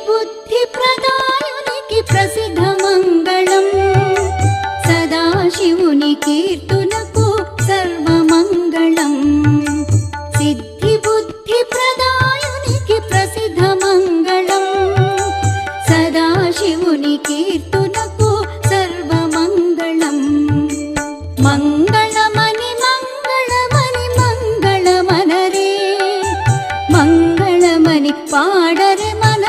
बुद्धिप्रदायुनिकी प्रसिद्धमङ्गलम् सदाशिवुनि कीर्तनकु सर्वमङ्गलम् सिद्धिबुद्धिप्रदायुनिकी प्रसिद्धमङ्गलम् सदाशिवुनि कीर्तनकु सर्वमङ्गलम् मङ्गलमणि मङ्गलमणि मङ्गलमनरे मङ्गलमणि पाडरे मन